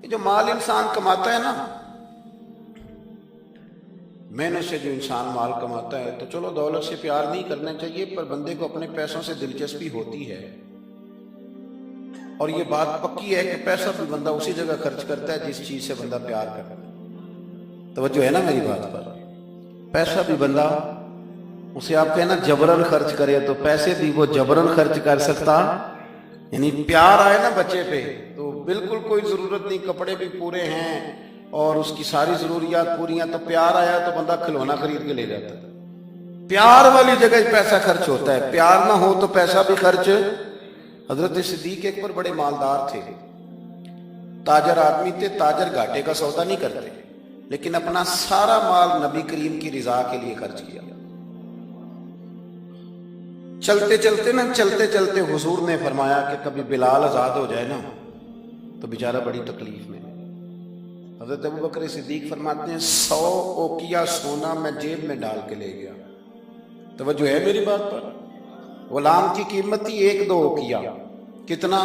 جو مال انسان کماتا ہے نا، محنت سے جو انسان مال کماتا ہے، تو چلو دولت سے پیار نہیں کرنا چاہیے، پر بندے کو اپنے پیسوں سے دلچسپی ہوتی ہے، اور یہ بات پکی ہے کہ پیسہ بھی بندہ اسی جگہ خرچ کرتا ہے جس چیز سے بندہ پیار کرتا ہے۔ توجہ ہے نا میری بات پر؟ پیسہ بھی بندہ، اسے آپ کہنا جبرن خرچ کرے تو پیسے بھی وہ جبرن خرچ کر سکتا، یعنی پیار آئے نا بچے پہ تو بالکل کوئی ضرورت نہیں، کپڑے بھی پورے ہیں اور اس کی ساری ضروریات پوری ہیں، تو پیار آیا تو بندہ کھلونا خرید کے لے جاتا ہے۔ پیار والی جگہ پیسہ خرچ ہوتا ہے، پیار نہ ہو تو پیسہ بھی خرچ۔ حضرت صدیق ایک پر بڑے مالدار تھے، تاجر آدمی تھے، تاجر گھاٹے کا سودا نہیں کرتے، لیکن اپنا سارا مال نبی کریم کی رضا کے لیے خرچ کیا۔ چلتے چلتے حضور نے فرمایا کہ کبھی بلال آزاد ہو جائے نا تو بیچارہ بڑی تکلیف میں۔ حضرت ابوبکر صدیق فرماتے ہیں 100 اوقیہ سونا میں جیب میں ڈال کے لے گیا۔ توجہ ہے میری بات پر؟ غلام کی قیمت تھی 1-2 اوقیہ، کتنا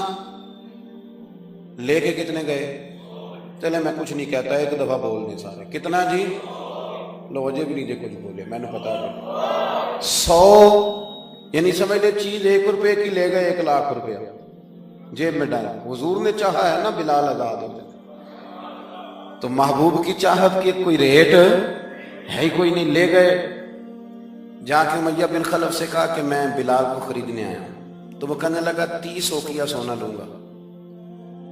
لے کے کتنے گئے؟ چلے میں کچھ نہیں کہتا، ایک دفعہ بول دیں سارے، کتنا جی؟ لو وجہ بھی نہیں جے کچھ بولے، میں نے پتا نہیں 100، یعنی سمجھ لے چیز 1 روپے کی لے گئے 1 لاکھ روپیہ جیب میں ڈالا۔ حضور نے چاہا ہے نا بلال آزاد ہو جائے، تو محبوب کی چاہت کی کوئی ریٹ ہے ہی کوئی نہیں، لے گئے۔ جا کے امیہ بن خلف سے کہا کہ میں بلال کو خریدنے آیا ہوں، تو وہ کہنے لگا 30 اوقیہ سونا لوں گا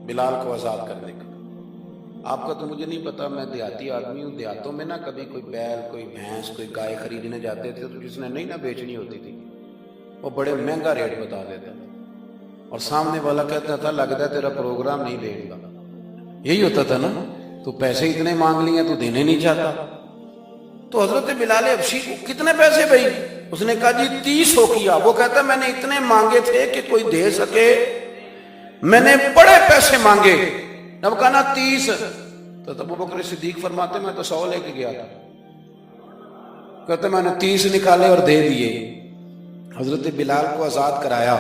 بلال کو آزاد کرنے کا۔ آپ کا تو مجھے نہیں پتا، میں دیہاتی آدمی ہوں، دیہاتوں میں نا کبھی کوئی بیل، کوئی بھینس، کوئی گائے خریدنے جاتے تھے تو جس نے نہیں نہ بیچنی ہوتی تھی وہ بڑے مہنگا ریٹ بتا دیتا تھا، اور سامنے والا کہتا تھا لگتا ہے تیرا پروگرام نہیں دیکھ گا، یہی ہوتا تھا نا، تو پیسے اتنے مانگ لیے تو دینے نہیں چاہتا۔ تو حضرت بلال حبشی کو کتنے پیسے بھائی؟ اس نے کہا جی 30 اوقیہ۔ وہ کہتا میں نے اتنے مانگے تھے کہ کوئی دے سکے، میں نے بڑے پیسے مانگے، اب کہا نا 30۔ تو ابوبکر صدیق فرماتے میں تو 100 لے کے گیا تھا، کہتے میں نے 30 نکالے اور دے دیے۔ حضرت بلال کو آزاد کرایا۔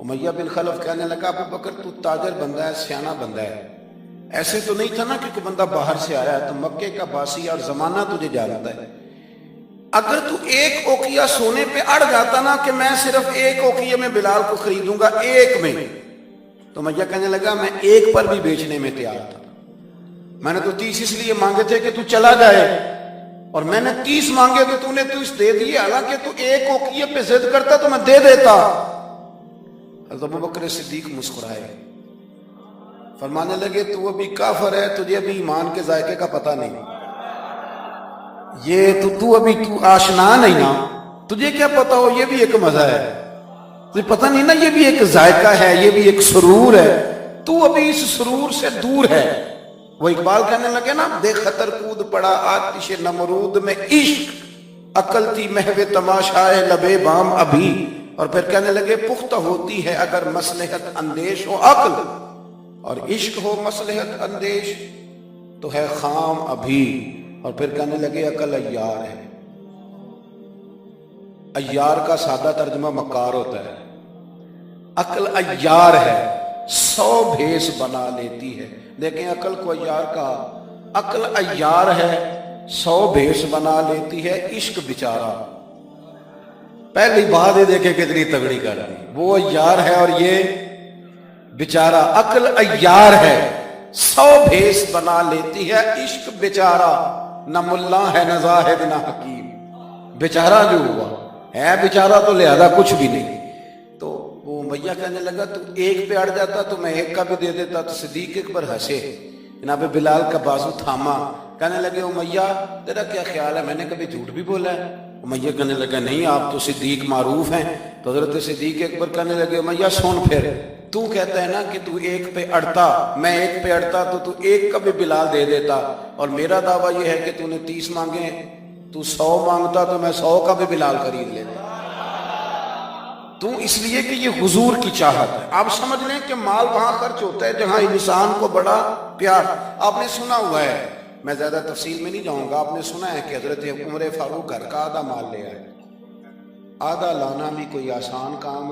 امیہ بن خلف کہنے لگا ابوبکر تو تاجر بندہ ہے، سیانہ بندہ ہے، ایسے تو نہیں تھا نا کہ کوئی بندہ باہر سے آیا ہے، تو مکے کا باسی اور زمانہ تجھے جانتا ہے، اگر تو 1 اوقیہ سونے پہ اڑ جاتا نا کہ میں صرف 1 اوقیہ میں بلال کو خریدوں گا، 1 میں، تو امیہ کہنے لگا میں 1 پر بھی بیچنے میں تیار تھا، میں نے تو 30 اس لیے مانگے تھے کہ تو چلا جائے، اور میں نے 30 مانگے تو نے 30 دے دیے، حالانکہ تو 1 اوقیہ پہ ضد کرتا تو میں دے دیتا۔ حضرت ابوبکر صدیق مسکرائے، فرمانے لگے تو ابھی کافر ہے، تجھے ابھی ایمان کے ذائقے کا پتہ نہیں، یہ تو ابھی تو آشنا نہیں نا، تجھے کیا پتا ہو یہ بھی ایک مزہ ہے، تجھے پتہ نہیں نا یہ بھی ایک ذائقہ ہے، یہ بھی ایک سرور ہے، تو ابھی اس سرور سے دور ہے۔ وہ اقبال کہنے لگے نا دیکھ خطر کود پڑا آتش نمرود میں عشق، عقل تھی محو تماشائے لبے بام ابھی، اور پھر کہنے لگے پختہ ہوتی ہے اگر مصلحت اندیش ہو عقل، اور عشق ہو مصلحت اندیش تو ہے خام ابھی، اور پھر کہنے لگے عقل عیار ہے۔ عیار کا سادہ ترجمہ مکار ہوتا ہے، عقل عیار ہے، 100 بھیس بنا لیتی ہے۔ دیکھیں عقل کو عیار کہا، عقل عیار ہے 100 بھیس بنا لیتی ہے، عشق بیچارہ، پہلی بات یہ دیکھیں کتنی تگڑی کر دی، وہ عیار ہے اور یہ بیچارہ، عقل عیار ہے 100 بھیس بنا لیتی ہے، عشق بیچارہ، نہ ملا ہے نہ زاہد نہ حکیم، بیچارہ جو ہوا ہے بیچارہ تو لہذا کچھ بھی نہیں۔ تو وہ امیہ کہنے لگا تو 1 پہ اڑ جاتا تو میں 1 کا بھی دے دیتا، تو صدیق اکبر ہنسے، جناب بلال کا بازو تھاما، کہنے لگے امیہ تیرا کیا خیال ہے میں نے کبھی جھوٹ بھی بولا ہے؟ امیہ کہنے لگا نہیں آپ تو صدیق معروف ہیں۔ تو حضرت صدیق اکبر کہنے لگے امیہ سن پھر تو کہتا ہے نا کہ تو 1 پہ اڑتا، میں 1 پہ اڑتا تو 1 کا بھی بلال دے دیتا، اور میرا دعویٰ یہ ہے کہ تو نے 30 مانگے، تو 100 مانگتا تو میں 100 کا بھی بلال خرید لیتا، تو اس لیے کہ یہ حضور کی چاہت ہے۔ آپ سمجھ لیں کہ مال وہاں خرچ ہوتا ہے جہاں انسان کو بڑا پیار۔ آپ نے سنا ہوا ہے، میں زیادہ تفصیل میں نہیں جاؤں گا، آپ نے سنا ہے کہ حضرت عمر فاروق گھر کا آدھا مال لے آئے، آدھا لانا بھی کوئی آسان کام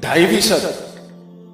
2.5%।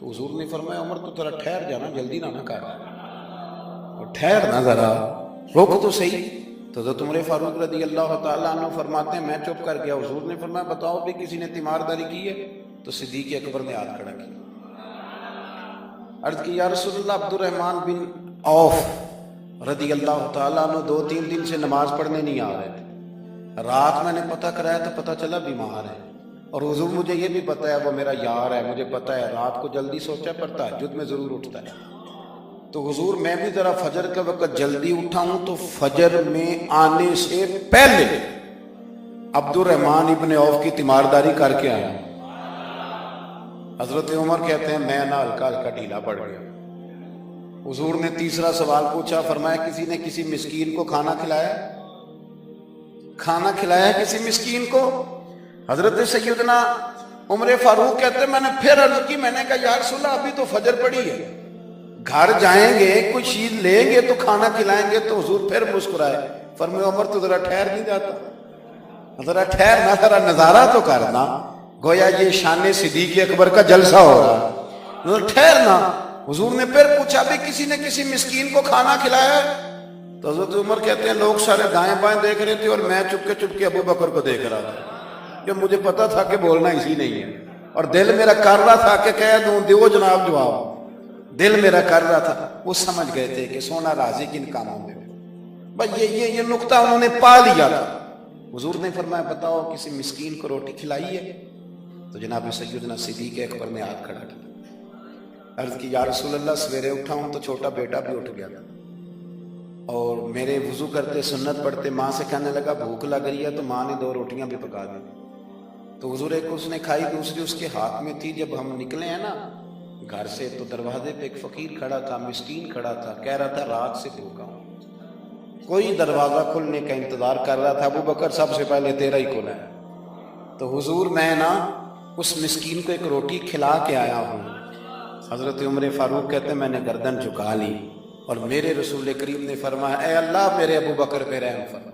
تو حضور نے فرمایا عمر تو ذرا ٹھہر جانا، جلدی نہ کر، اور ٹھہر نہ ذرا، روک تو صحیح۔ تو حضرت عمر فاروق رضی اللہ تعالیٰ عنہ فرماتے ہیں میں چپ کر گیا، حضور نے فرمایا بتاؤ بھی کسی نے تیمارداری کی ہے؟ تو صدیق اکبر نے ہاتھ کھڑا کیا، عرض کی یا رسول اللہ عبد الرحمن بن عوف رضی اللہ تعالیٰ عنہ 2-3 دن سے نماز پڑھنے نہیں آ رہے تھے، رات میں نے پتہ کرایا تو پتہ چلا بیمار ہے، اور حضور مجھے یہ بھی پتہ ہے وہ میرا یار ہے، مجھے پتہ ہے رات کو جلدی سوچا پر تہجد میں ضرور اٹھتا ہے، تو حضور میں بھی ذرا فجر کے وقت جلدی اٹھا ہوں تو فجر میں آنے سے پہلے عبد الرحمن ابن عوف کی تیمارداری کر کے آیا۔ حضرت عمر کہتے ہیں میں نہ ہلکا ہلکا ڈھیلا پڑ گیا۔ حضور نے تیسرا سوال پوچھا، فرمایا کسی نے کسی مسکین کو کھانا کھلایا؟ کھانا کھلایا کسی مسکین کو؟ حضرت سیدنا عمر فاروق کہتے ہیں میں نے پھر عرض کی، میں نے کہا یا رسول اللہ ابھی تو فجر پڑی ہے، گھر جائیں گے کوئی چیز لیں گے تو کھانا کھلائیں گے۔ تو حضور پھر مسکرائے، فرمایا عمر تو ذرا ٹھہر نہیں جاتا، ذرا ٹھہر نہ، ذرا نظارہ تو کرنا، گویا یہ شان صدیق اکبر کا جلسہ ہو رہا، ذرا ٹھہرنا۔ حضور نے پھر پوچھا بھی کسی نے کسی مسکین کو کھانا کھلایا ہے؟ تو حضرت عمر کہتے ہیں لوگ سارے دائیں بائیں دیکھ رہے تھے اور میں چپ کے ابو بکر کو دیکھ رہا تھا، کہ مجھے پتا تھا کہ بولنا اسی نہیں ہے، اور دل میرا کر رہا تھا کہ کہہ دوں دیو جناب جواب، دل میرا کر رہا تھا۔ وہ سمجھ گئے تھے کہ سونا راضی کن کاموں میں، بس یہ نقطہ انہوں نے پا لیا تھا۔ حضور نے فرمایا بتاؤ کسی مسکین کو روٹی کھلائی ہے؟ تو جناب سیدنا صدیق اکبر نے ہاتھ کھڑا کیا، عرض کی یا رسول اللہ سویرے اٹھا ہوں تو چھوٹا بیٹا بھی اٹھ گیا تھا، اور میرے وضو کرتے سنت پڑھتے ماں سے کہنے لگا بھوک لگ رہی ہے، تو ماں نے 2 روٹیاں بھی پکا دی، تو حضور ایک اس نے کھائی، دوسری اس کے ہاتھ میں تھی۔ جب ہم نکلے ہیں نا گھر سے تو دروازے پہ ایک فقیر کھڑا تھا، مسکین کھڑا تھا، کہہ رہا تھا رات سے بھوکا ہوں، کوئی دروازہ کھلنے کا انتظار کر رہا تھا، ابو بکر سب سے پہلے تیرا ہی کھلا ہے۔ تو حضور میں نا اس مسکین کو ایک روٹی کھلا کے آیا ہوں۔ حضرت عمر فاروق کہتے ہیں میں نے گردن جھکا لی، اور میرے رسول کریم نے فرمایا اے اللہ میرے ابو بکر پہ رحم فرما،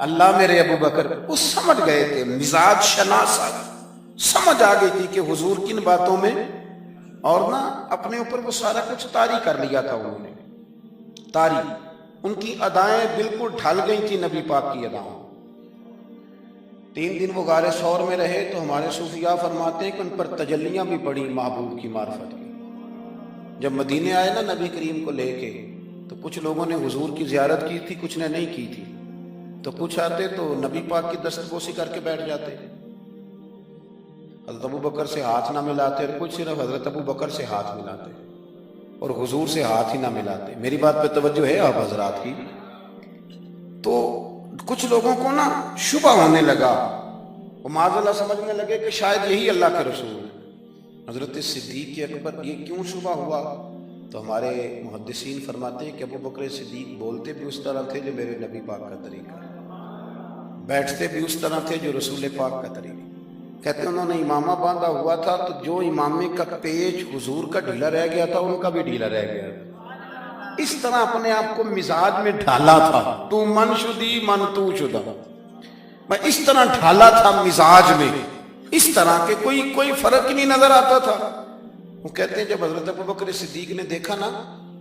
اللہ میرے ابو بکر۔ وہ سمجھ گئے تھے، مزاج شناسا سمجھ آ گئی تھی کہ حضور کن باتوں میں، اور نا اپنے اوپر وہ سارا کچھ طاری کر لیا تھا، انہوں نے طاری، ان کی ادائیں بالکل ڈھل گئی تھی نبی پاک کی اداؤں۔ 3 دن وہ غار ثور میں رہے تو ہمارے صوفیاء فرماتے ہیں کہ ان پر تجلیاں بھی پڑی محبوب کی معرفت کی۔ جب مدینے آئے نا نبی کریم کو لے کے، تو کچھ لوگوں نے حضور کی زیارت کی تھی، کچھ نے نہیں کی تھی، تو کچھ آتے تو نبی پاک کی دستبوسی کر کے بیٹھ جاتے، حضرت ابو بکر سے ہاتھ نہ ملاتے، اور کچھ صرف حضرت ابو بکر سے ہاتھ ملاتے اور حضور سے ہاتھ ہی نہ ملاتے۔ میری بات پہ توجہ ہے آپ حضرات کی؟ تو کچھ لوگوں کو نا شبہ ہونے لگا، وہ معاذ اللہ سمجھنے لگے کہ شاید یہی اللہ کے رسول ہیں۔ حضرت صدیق اکبر یہ کیوں شبہ ہوا؟ تو ہمارے محدثین فرماتے ہیں کہ ابو بکر صدیق بولتے بھی اس طرح تھے جو میرے نبی پاک کا طریقہ ہے، بیٹھتے بھی اس طرح تھے جو رسول پاک کا طریقہ۔ کہتے ہیں انہوں نے امامہ باندھا ہوا تھا تو جو امامے کا پیچ حضور کا ڈھیلا رہ گیا تھا ان کا بھی ڈھیلا رہ گیا تھا، اس طرح اپنے آپ کو مزاج میں ڈھالا تھا، تو من شدی من تو شدہ، میں اس طرح ڈھالا تھا مزاج میں، اس طرح کے کوئی فرق ہی نہیں نظر آتا تھا۔ وہ کہتے ہیں جب حضرت ابو بکر صدیق نے دیکھا نا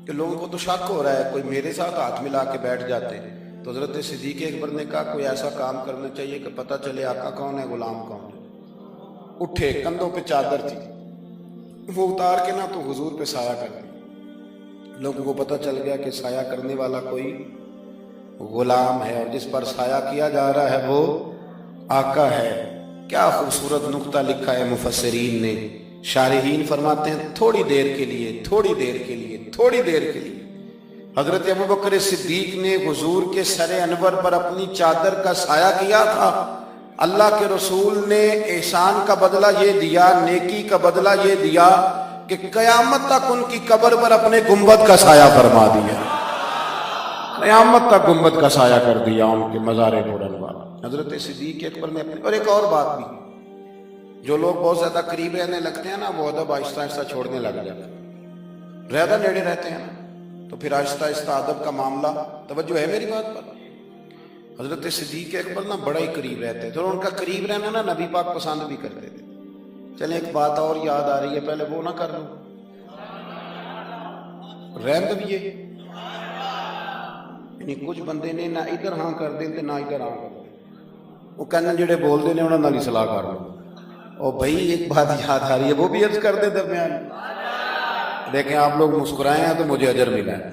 کہ لوگوں کو تو شک ہو رہا ہے، کوئی میرے ساتھ ہاتھ ملا کے بیٹھ جاتے، تو حضرت صدیق اکبر نے کہا کوئی ایسا کام کرنا چاہیے کہ پتہ چلے آقا کون ہے غلام کون ہے۔ اٹھے، کندھوں پہ چادر تھی، وہ اتار کے نا تو حضور پہ سایہ کر دی، لوگوں کو پتہ چل گیا کہ سایہ کرنے والا کوئی غلام ہے، اور جس پر سایہ کیا جا رہا ہے وہ آقا ہے۔ کیا خوبصورت نقطہ لکھا ہے مفسرین نے، شارحین فرماتے ہیں تھوڑی دیر کے لیے حضرت ابو بکر صدیق نے حضور کے سر انور پر اپنی چادر کا سایہ کیا تھا۔ اللہ کے رسول نے احسان کا بدلہ یہ دیا، نیکی کا بدلہ یہ دیا کہ قیامت تک ان کی قبر پر اپنے گنبد کا سایہ فرما دیا، قیامت تک گنبد کا سایہ کر دیا ان کے مزار بلند والا حضرت صدیق اکبر نے اپنے۔ اور ایک اور بات بھی، جو لوگ بہت زیادہ قریب رہنے لگتے ہیں نا وہ ادب آہستہ آہستہ چھوڑنے لگ جاتے ہیں، زیادہ نیڑے رہتے ہیں نا تو پھر آہستہ آہستہ ادب کا معاملہ، توجہ ہے میری بات پر؟ حضرت صدیق اکبر نا بڑا ہی قریب رہتے تھے، اور ان کا قریب رہنا نا نبی پاک پسند بھی کرتے تھے۔ چلیں ایک بات اور یاد آ رہی ہے، پہلے وہ نہ کر لوں، رہن بھی یہ یعنی کچھ بندے نے نہ ادھر ہاں کر دیں تے نہ ادھر ہاں کر دیں، وہ کہنے جڑے بول دے نے انہوں نال ہی صلاح کر لو۔ اور بھائی ایک بات یاد آ رہی ہے، وہ بھی عرض کر دے درمیان، دیکھیں آپ لوگ مسکرائے ہیں تو مجھے اجر ملا ہے۔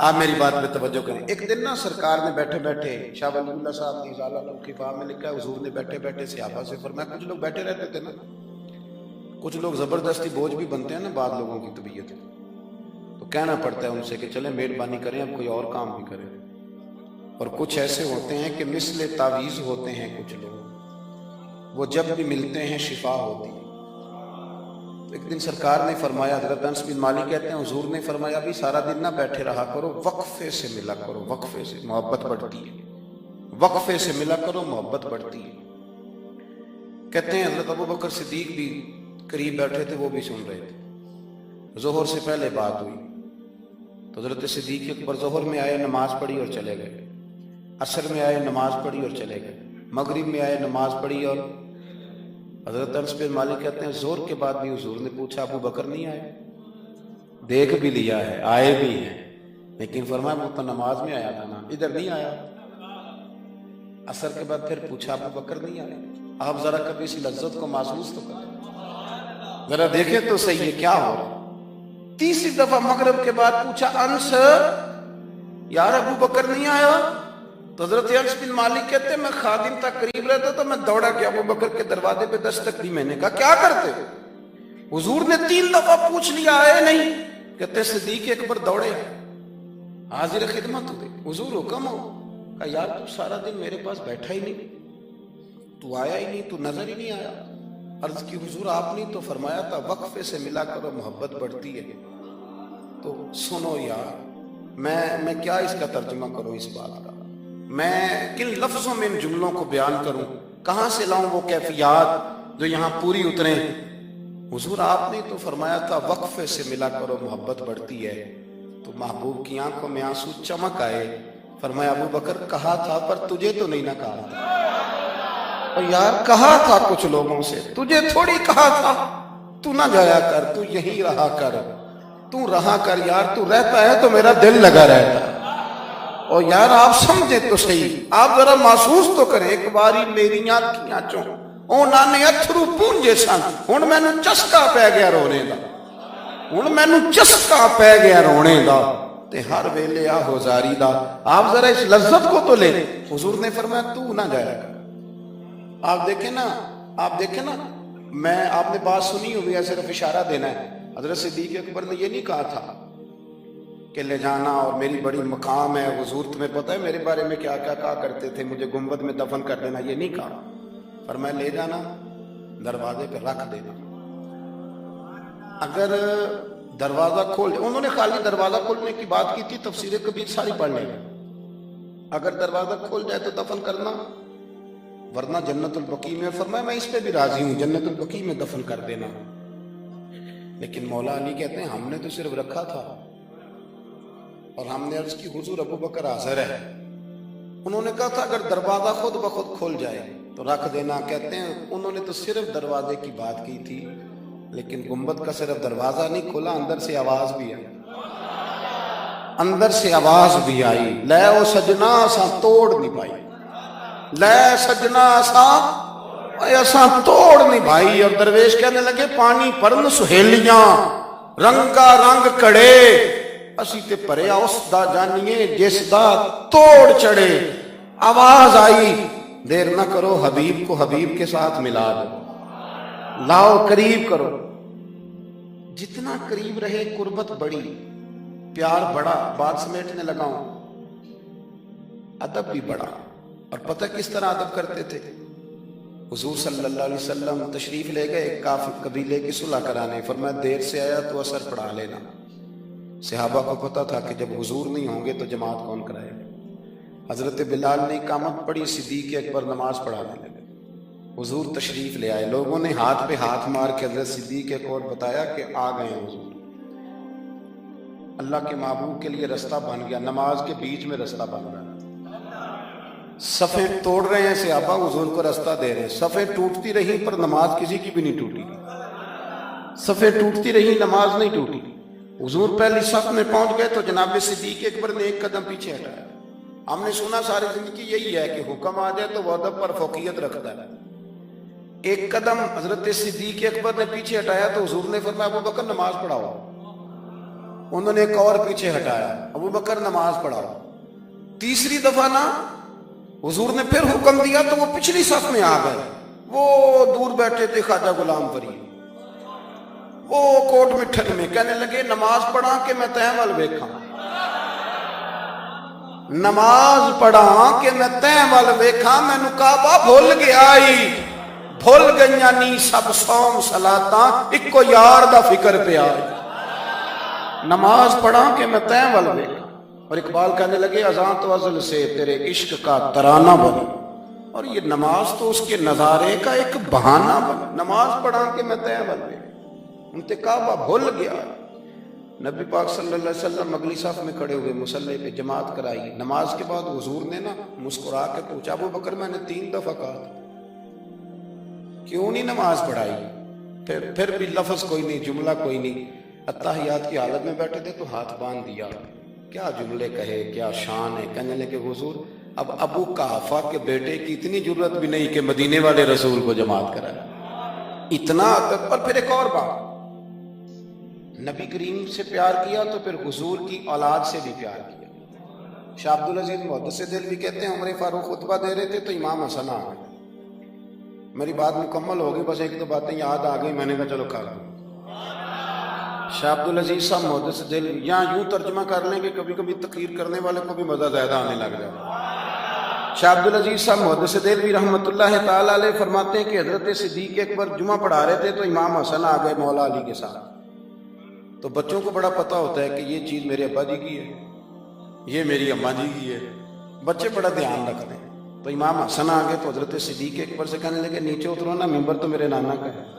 آپ میری بات پہ توجہ کریں۔ ایک دن نا سرکار نے بیٹھے بیٹھے، شاہ ولی اللہ صاحب نے ازالۃ الخفا میں لکھا ہے، حضور نے بیٹھے بیٹھے صحابہ سے فرمایا، کچھ لوگ بیٹھے رہتے تھے نا، کچھ لوگ زبردستی بوجھ بھی بنتے ہیں نا بعض لوگوں کی طبیعت، تو کہنا پڑتا ہے ان سے کہ چلیں مہربانی کریں اب کوئی اور کام بھی کریں۔ اور کچھ ایسے ہوتے ہیں کہ مثل تعویذ ہوتے ہیں کچھ لوگ، وہ جب بھی ملتے ہیں شفا ہوتی ہے۔ ایک دن سرکار نے فرمایا، حضرت انس بن مالک کہتے ہیں حضور نے فرمایا بھی سارا دن نہ بیٹھے رہا کرو، وقفے سے ملا کرو، وقفے سے محبت بڑھتی ہے، وقفے سے ملا کرو محبت بڑھتی ہے۔ کہتے ہیں حضرت ابو بکر صدیق بھی قریب بیٹھے تھے، وہ بھی سن رہے تھے۔ ظہر سے پہلے بات ہوئی تو حضرت صدیق اکبر ظہر میں آئے، نماز پڑھی اور چلے گئے، عصر میں آئے نماز پڑھی اور چلے گئے، مغرب میں آئے نماز پڑھی اور حضرت انس بن مالک کہتے ہیں زور کے بعد بھی حضور نے پوچھا ابو بکر نہیں آئے؟ دیکھ بھی لیا ہے، آئے بھی ہیں، لیکن فرمایا وہ تو نماز میں آیا تھا نا، ادھر نہیں آیا۔ عصر کے بعد پھر پوچھا ابو بکر نہیں آئے؟ آپ ذرا کبھی اس لذت کو محسوس تو کریں، ذرا دیکھیں تو صحیح ہے کیا ہو رہا۔ تیسری دفعہ مغرب کے بعد پوچھا انس یار ابو بکر نہیں آیا؟ تو حضرت انس بن مالک کہتے ہیں میں خادم تک قریب رہتا تو میں دوڑا کہ ابو بکر کے دروازے پہ دستک دی، میں نے کہا کیا کرتے ہو؟ حضور نے 3 دفعہ پوچھ لیا آئے نہیں، کہتے صدیق اکبر دوڑے حاضر خدمت ہوتے، حضور حکم ہو؟ کہا یار تو سارا دن میرے پاس بیٹھا ہی نہیں، تو آیا ہی نہیں، تو نظر ہی نہیں آیا۔ عرض کی حضور آپ نے تو فرمایا تھا وقفے سے ملا کرو محبت بڑھتی ہے۔ تو سنو یار میں کیا اس کا ترجمہ کروں اس بات کا، میں کن لفظوں میں ان جملوں کو بیان کروں، کہاں سے لاؤں وہ کیفیات جو یہاں پوری اتریں۔ حضور آپ نے تو فرمایا تھا وقفے سے ملا کرو محبت بڑھتی ہے، تو محبوب کی آنکھوں میں آنسو چمک آئے، فرمایا ابو بکر کہا تھا پر تجھے تو نہیں نہ کہا تھا، اور یار کہا تھا کچھ لوگوں سے، تجھے تھوڑی کہا تھا تو نہ جایا کر، تو یہی رہا کر، تو رہا کر یار، تو رہتا ہے تو میرا دل لگا رہتا ہے۔ اور یار آپ سمجھیں تو صحیح، آپ ذرا محسوس تو کریں، ایک باری میری آنکھیاں چوں اونا نے اتھرو پونجے سن، ہن مینوں چسکا پہ گیا رونے دا، ہن مینوں چسکا پہ گیا رونے دا، تے ہر ویلے آہو زاری دا۔ آپ ذرا اس لذت کو تو لیں۔ حضور نے فرمایا تو نہ جایا کر۔ آپ دیکھیں نا میں آپ نے بات سنی ہوئی ہے، صرف اشارہ دینا ہے۔ حضرت صدیق اکبر نے یہ نہیں کہا تھا کہ لے جانا اور میری بڑی مقام ہے، حضور تمہیں پتہ ہے میرے بارے میں کیا کیا کہا کرتے تھے، مجھے گنبد میں دفن کر دینا، یہ نہیں کہا، فرمایا لے جانا دروازے پہ رکھ دینا، اگر دروازہ کھول، انہوں نے خالی دروازہ کھولنے کی بات کی تھی، تفسیر کبیر ساری پڑھ لیں، اگر دروازہ کھول جائے تو دفن کرنا، ورنہ جنت البقیع میں، فرمایا میں اس پہ بھی راضی ہوں، جنت البقیع میں دفن کر دینا۔ لیکن مولا علی کہتے ہیں ہم نے تو صرف رکھا تھا، اور ہم نے عرض کی حضور ابو بکر حاضر ہے، انہوں نے کہا تھا اگر دروازہ خود بخود کھل جائے تو رکھ دینا۔ کہتے ہیں انہوں نے تو صرف دروازے کی بات کی تھی، لیکن گنبد کا صرف دروازہ نہیں کھلا، اندر سے آواز بھی آئی، اندر سے آواز بھی آئی، لے او سجنا اساں توڑ نہیں پائی، لے سجنا اساں توڑ نہیں بھائی۔ اور درویش کہنے لگے پانی پرن سہیلیاں رنگا رنگ کڑے، اسی تے پریا اس دا جانیے جس دا توڑ چڑھے۔ آواز آئی دیر نہ کرو، حبیب کو حبیب کے ساتھ ملا دو، لاؤ قریب کرو، جتنا قریب رہے قربت بڑی، پیار بڑا، بات سمیٹنے لگاؤں، ادب بھی بڑا۔ اور پتہ کس طرح ادب کرتے تھے؟ حضور صلی اللہ علیہ وسلم تشریف لے گئے کافر قبیلے کی صلح کرانے، فرمایا دیر سے آیا تو اثر پڑھا لینا۔ صحابہ کو پتہ تھا کہ جب حضور نہیں ہوں گے تو جماعت کون کرائے گا۔ حضرت بلال نے اقامت پڑھی، صدیق اکبر نماز پڑھانے لگے، حضور تشریف لے آئے، لوگوں نے ہاتھ پہ ہاتھ مار کے حضرت صدیق اکبر بتایا کہ آ گئے ہیں حضور، اللہ کے محبوب کے لیے رستہ بن گیا، نماز کے بیچ میں رستہ بن گیا۔ صفیں توڑ رہے ہیں صحابہ حضور کو راستہ دے رہے ہیں، صفیں ٹوٹتی رہی پر نماز کسی کی بھی نہیں ٹوٹی، صفیں ٹوٹتی رہی نماز نہیں ٹوٹی۔ حضور پہلی صف میں پہنچ گئے تو جناب صدیق اکبر نے ایک قدم پیچھے ہٹایا۔ ہم نے سنا ساری زندگی یہی ہے کہ حکم آ جائے تو وہ ادب پر فوقیت رکھتا ہے، ایک قدم حضرت صدیق اکبر نے پیچھے ہٹایا تو حضور نے فرمایا ابو بکر نماز پڑھاؤ، انہوں نے ایک اور پیچھے ہٹایا، ابو بکر نماز پڑھاؤ، تیسری دفعہ نا حضور نے پھر حکم دیا تو وہ پچھلی صف میں آ گئے، وہ دور بیٹھے تھے خواجہ غلام فرید، وہ کوٹ مٹھن میں کہنے لگے نماز پڑھا کہ میں تہیں ول ویکھاں، نماز پڑھا کہ میں تہیں ول ویکھاں، مینوں کعبہ بھول گیا بھول گئیاں نی سب صوم صلاتاں، اکو یار دا فکر پیا، نماز پڑھا کہ میں تہیں ول ویکھاں۔ اور اقبال کہنے لگے اذان تو ازل سے تیرے عشق کا ترانہ بنی، اور یہ نماز تو اس کے نظارے کا ایک بہانہ بنا، نماز پڑھا کہ میں تہیں ول ویکھاں، انتے کعبہ بھول گیا۔ نبی پاک صلی اللہ علیہ وسلم اگلی صف میں کھڑے ہوئے، مصلی پہ جماعت کرائی، نماز کے بعد حضور نے نا مسکرا کے پوچھا ابو بکر میں نے 3 دفعہ کہا تھا کیوں نہیں نماز پڑھائی؟ پھر بھی لفظ کوئی نہیں، جملہ کوئی نہیں، اتحیات کی حالت میں بیٹھے تھے تو ہاتھ باندھ دیا، کیا جملے کہے، کیا شان ہے۔ کہنے لگے حضور اب ابو قحافہ کے بیٹے کی اتنی جرت بھی نہیں کہ مدینے والے رسول کو جماعت کرائے، اتنا ادب۔ اور پھر ایک اور بات، نبی کریم سے پیار کیا تو پھر حضور کی اولاد سے بھی پیار کیا۔ شاہ عبدالعزیز محدث دل بھی کہتے ہیں عمر فاروق خطبہ دے رہے تھے تو امام حسن آ گئے، میری بات مکمل ہوگی بس ایک دو باتیں یاد آ گئی، میں نے کہا چلو کر دوں۔ شاہ عبدالعزیز صاحب محدث دل یہاں یوں ترجمہ کر لیں کہ کبھی کبھی تقریر کرنے والے کو بھی مزہ زیادہ آنے لگ جائے۔ شاہ عبدالعزیز صاحب محدث دل بھی رحمۃ اللہ تعالیٰ علیہ فرماتے ہیں کہ حضرت صدیق اکبر جمعہ پڑھا رہے تھے تو امام حسن آ گئے مولا علی کے ساتھ، تو بچوں کو بڑا پتہ ہوتا ہے کہ یہ چیز میرے ابا جی کی ہے، یہ میری اماں جی کی ہے، بچے بڑا دھیان رکھتے ہیں۔ تو امام حسن آ گئے تو حضرت صدیق اکبر سے کہنے لگے نیچے اترو نا، ممبر تو میرے نانا کا ہے،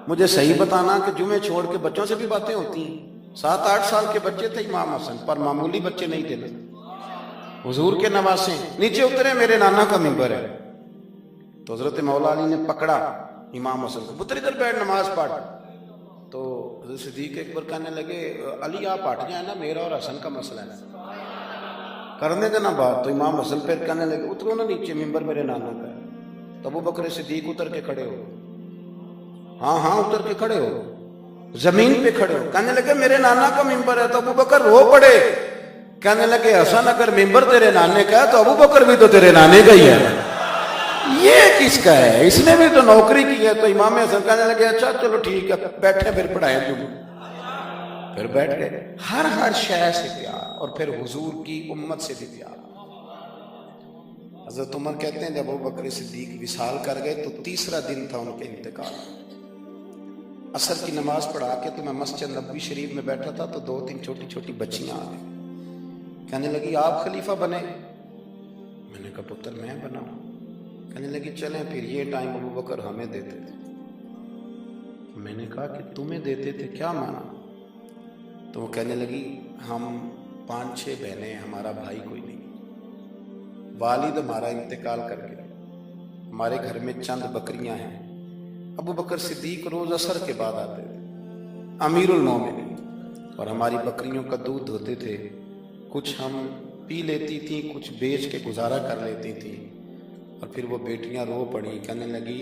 مجھے صحیح بتانا کہ جمعے چھوڑ کے بچوں سے بھی باتیں ہوتی ہیں۔ 7-8 سال کے بچے تھے امام حسن، پر معمولی بچے نہیں تھے، حضور کے نواسے، نیچے اترے میرے نانا کا ممبر ہے۔ تو حضرت مولا علی نے پکڑا امام حسن کو، پتر ادھر بیٹھ نماز پڑھ۔ تو حضرت صدیق اکبر کہنے لگے علی آپ ہٹ جائیں نا، میرا اور حسن کا مسئلہ ہے، کرنے دینا بات۔ تو امام حسن پھر کہنے لگے اترو نا نیچے، ممبر میرے نانا کا ہے۔ تو ابو بکر صدیق اتر کے کھڑے ہو، ہاں اتر کے کھڑے ہو، زمین پہ کھڑے ہو، کہنے لگے میرے نانا کا ممبر ہے۔ تو ابو بکر رو پڑے، کہنے لگے حسن اگر ممبر تیرے نانے کا ہے تو ابو بکر بھی تو تیرے نانے کا ہی ہے، یہ کس کا ہے، اس نے بھی تو نوکری کی ہے۔ تو امام حسن کہنے لگے اچھا چلو ٹھیک ہے، بیٹھے پھر پڑھائیں جمعہ، پھر بیٹھ گئے۔ ہر شے سے پیار، اور پھر حضور کی امت سے بھی پیار۔ حضرت عمر کہتے ہیں جب ابو بکر صدیق وصال کر گئے تو 3را دن تھا ان کے انتقال، عصر کی نماز پڑھا کے تو میں مسجد نبوی شریف میں بیٹھا تھا تو 2-3 چھوٹی چھوٹی بچیاں آ گئی، کہنے لگی آپ خلیفہ بنے؟ میں نے کہا پتر میں بناؤں؟ کہنے لگی چلیں پھر یہ ٹائم ابو بکر ہمیں دیتے تھے۔ میں نے کہا کہ تمہیں دیتے تھے کیا مانا؟ تو وہ کہنے لگی ہم 5-6 بہنیں، ہمارا بھائی کوئی نہیں، والد ہمارا انتقال کر گیا، ہمارے گھر میں چند بکریاں ہیں، ابو بکر صدیق روز عصر کے بعد آتے تھے امیر المومنین، اور ہماری بکریوں کا دودھ دھوتے تھے، کچھ ہم پی لیتی تھیں، کچھ بیچ کے گزارا کر لیتی تھیں۔ اور پھر وہ بیٹیاں رو پڑی، کہنے لگی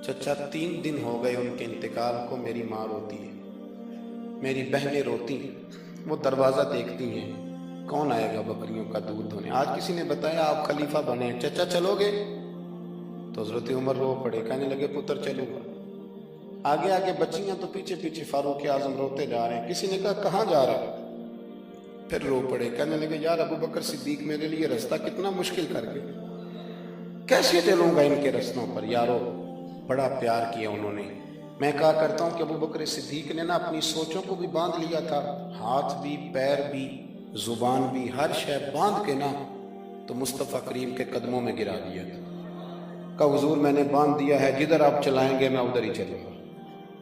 چچا 3 دن ہو گئے ان کے انتقال کو، میری ماں روتی ہے، میری بہنیں روتی ہیں، وہ دروازہ دیکھتی ہیں کون آئے گا بکریوں کا دودھ دھونے۔ آج کسی نے بتایا آپ خلیفہ بنے، چچا چلو گے؟ تو حضرت عمر رو پڑے، کہنے لگے پتر چلوں گا۔ آگے آگے بچیاں تو پیچھے پیچھے فاروق اعظم روتے جا رہے ہیں۔ کسی نے کہا کہاں جا رہا ہے؟ پھر رو پڑے، کہنے لگے یار ابو بکر صدیق میرے لیے رستہ کتنا مشکل کر گئے، کیسے چلوں گا ان کے رستوں پر؟ یارو بڑا پیار کیا انہوں نے۔ میں کہا کرتا ہوں کہ ابو بکر صدیق نے نا اپنی سوچوں کو بھی باندھ لیا تھا، ہاتھ بھی، پیر بھی، زبان بھی، ہر شے باندھ کے نا تو مصطفیٰ کریم کے قدموں میں گرا دیا تھا۔ کہا حضور میں نے باندھ دیا ہے، جدھر آپ چلائیں گے میں ادھر ہی چلوں گا،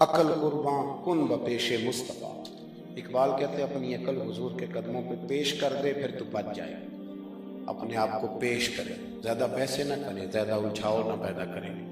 عقل قرباں کن بپیش مصطفیٰ۔ اقبال کہتے ہیں اپنی عقل حضور کے قدموں پہ پیش کر دے پھر تو بچ جائے۔ اپنے آپ کو پیش کریں, زیادہ پیسے نہ کریں, زیادہ الجھاؤ نہ پیدا کریں.